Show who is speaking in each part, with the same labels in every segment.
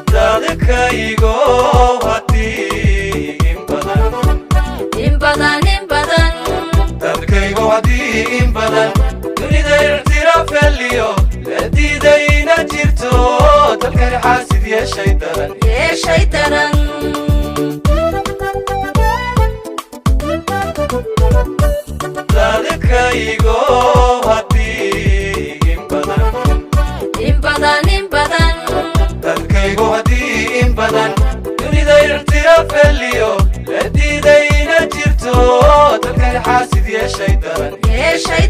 Speaker 1: dadkaygo hadii in badan dadkaygo hadii in badan dunida irtiraaf heliyo diidayna jirto dalkan xaasid yeeshay daran dadkaygo hadii in badan dadkaygo hadii in badan dunida irtiraaf heliyo diidayna jirto dalkan xaasid yeeshay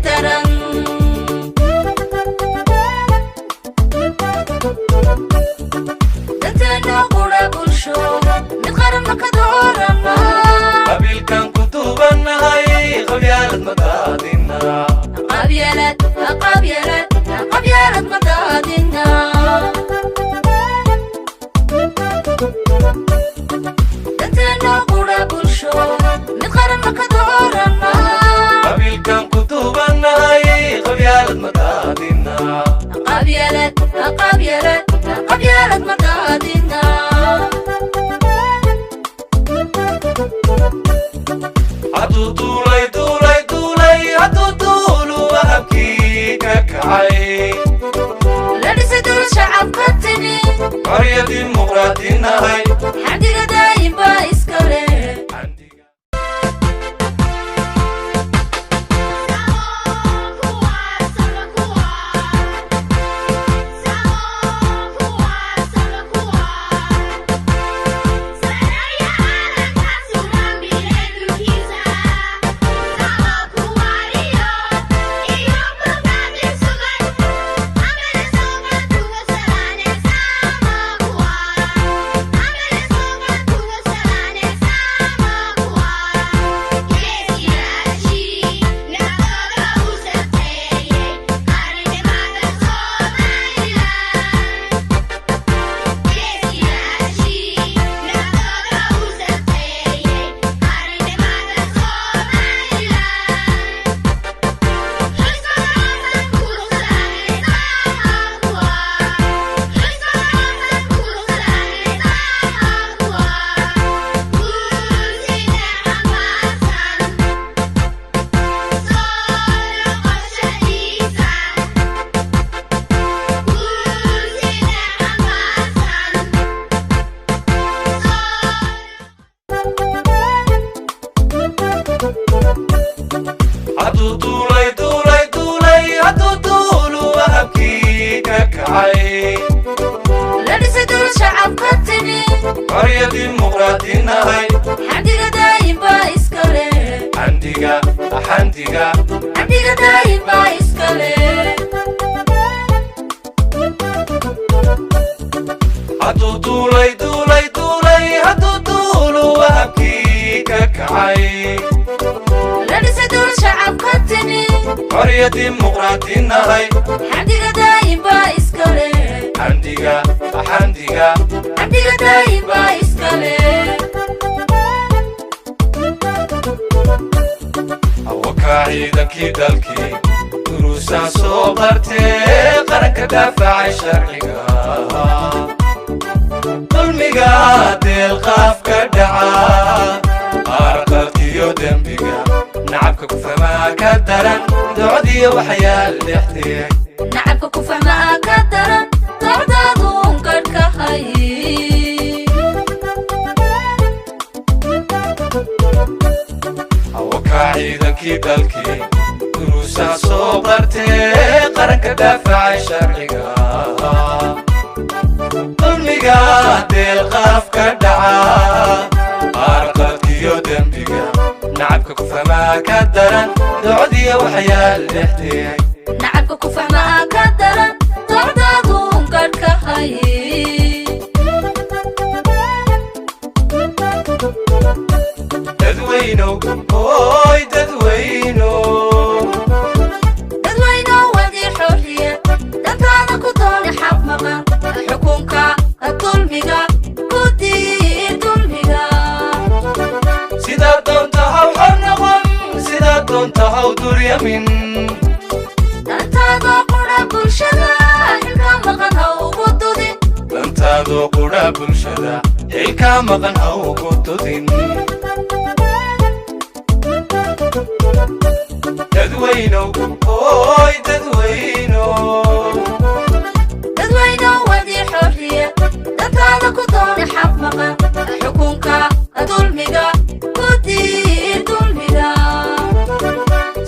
Speaker 1: daran
Speaker 2: dadana qura bulsho mid qaran ka doorana
Speaker 1: qabiilkan ku duubanahay qabyaalad madaadina
Speaker 2: qabyaalad madaadina dadana qura bulsho mid qaran ka doorana
Speaker 1: qabiilkan ku duubanahay qabyaalad madaadina
Speaker 2: qabyaalad madaadina
Speaker 1: hadduu duulay hadduu duulu wahabkii ka kacay
Speaker 2: la dhisay dul shacabka timi
Speaker 1: xorriya dimuqraadinahay
Speaker 2: xadiga daa'im baa iskale
Speaker 1: hadduu duulay hadduu duulu wahabkii ka kacay
Speaker 2: la dhisay dul shacabka timi
Speaker 1: xorriya dimuqraadinahay
Speaker 2: xadiga daa'im baa iskale
Speaker 1: xandiga
Speaker 2: daa'im baa iskale
Speaker 1: hadduu duulay hadduu duulu wahabkii ka kacay
Speaker 2: la dhisay dul shacabka timi
Speaker 1: xorriya dimuqraadinahay
Speaker 2: xadiga daa'im baa iskale
Speaker 1: xandiga
Speaker 2: daa'im baa iskale
Speaker 1: hawaka ciidankii dalkii duruusaan soo bartee qaranka daafacay sharciga dulmiga deelqaaf ka dhaca qaarqalkiyo dembiga nacabka ku fahmaa ka daran docdiyo waxyaal dhexdeed
Speaker 2: nacabka ku fahmaa ka daran docdaadun gadhka hay
Speaker 1: hawaka ciidankii dalkii duruusaan soo bartee qaranka daafacay sharciga dulmiga deelqaaf ka dhaca qaarqalkiyo dembiga nacabka ku fahmaa ka daran docdiyo waxyaal dhexdeed
Speaker 2: nacabka ku fahmaa ka daran docdaadun gadhka hay
Speaker 1: dadweynow doontahaw duryamin
Speaker 2: dantaadoo qudha bulshada xilka maqan ha ugu dudin
Speaker 1: dantaadoo qudha bulshada xilka maqan ha ugu dudin dadweynow ooy
Speaker 2: dadweynow wadii xorriya dantaada ku doona xaq maqan xukunka dulmiga ku diir dulmiga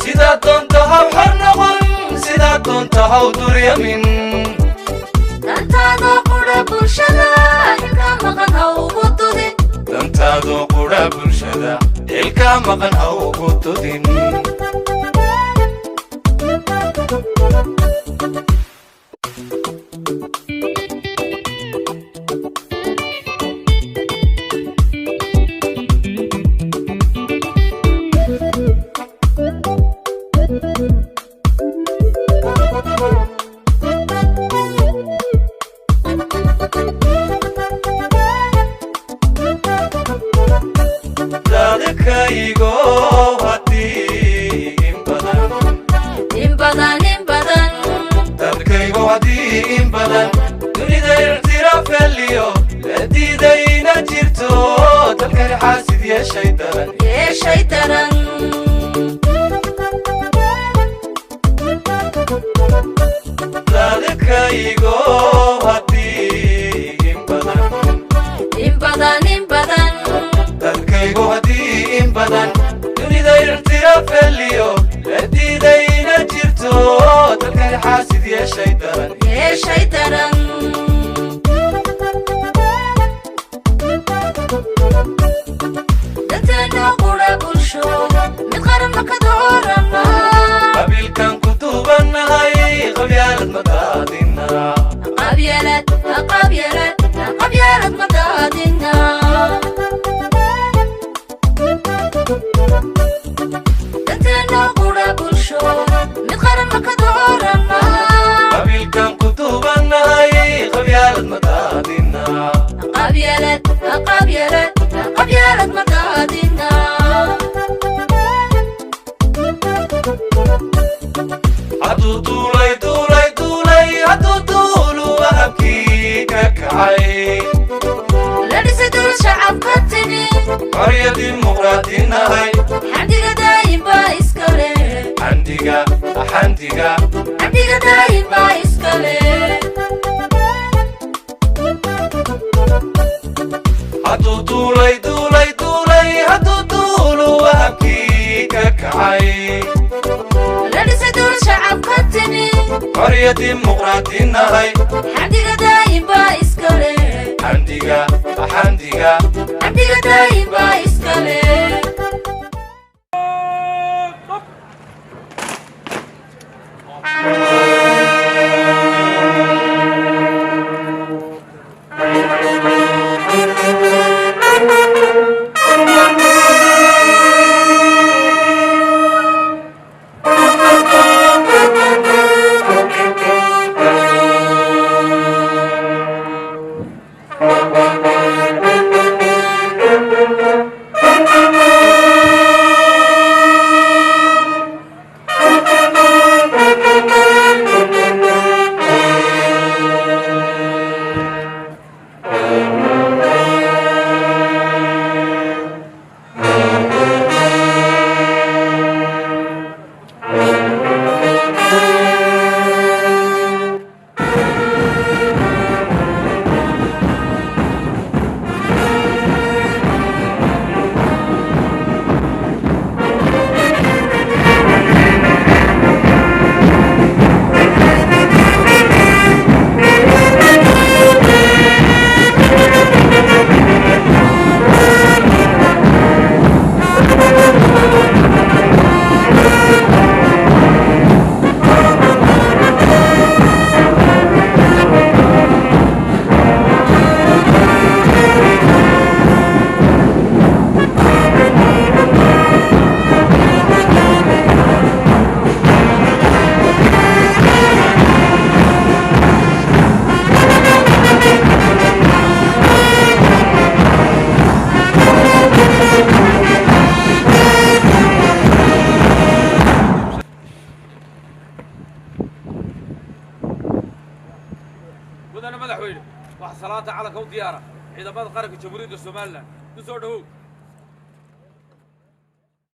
Speaker 1: sidaa doontahaw xor noqon sidaa doontahaw duryamin
Speaker 2: dantaadoo qudha bulshada xilka maqan ha ugu dudin
Speaker 1: dantaadoo qudha bulshada xilka maqan ha ugu dudin dadkaygo haddii in badan dadkaygo haddii in badan dunida ictiraafeliyo la diidayna jirto dalkani xaasid yeeshay daran dadkaygo haddii in badan dadkaygo haddii in badan dunida ictiraafeliyo la diidayna jirto dalkani xaasid yeeshay daran
Speaker 2: danteennoo qudha bulsho mid qaran ma ka doorana
Speaker 1: qabiilkan ku duubannahay qabyaalad ma daadina
Speaker 2: qabyaalad ma daadina danteennoo qudha bulsho mid qaran ma ka doorana
Speaker 1: qabiilkan ku duubannahay qabyaalad ma daadina
Speaker 2: qabyaalad ma daadina
Speaker 1: hadduu duulay hadduu duulu wahabkii ka kacay
Speaker 2: la dhisay dul shacab ka timi
Speaker 1: qorya dimuqraadinahay
Speaker 2: xamdiga daa'im baa iskale
Speaker 1: xamdiga
Speaker 2: daa'im baa iskale
Speaker 1: hadduu duulay hadduu duulu wahabkii ka kacay
Speaker 2: la dhisay dul shacab ka timi
Speaker 1: qorya dimuqraadinahay
Speaker 2: xamdiga daa'im baa iskale
Speaker 1: xamdiga
Speaker 2: daa'im baa iskale
Speaker 3: madaxweyne wax salaanta calanka u diyaara ciidamada qaranka jamhuuriyadda somalilan ku soo dhawow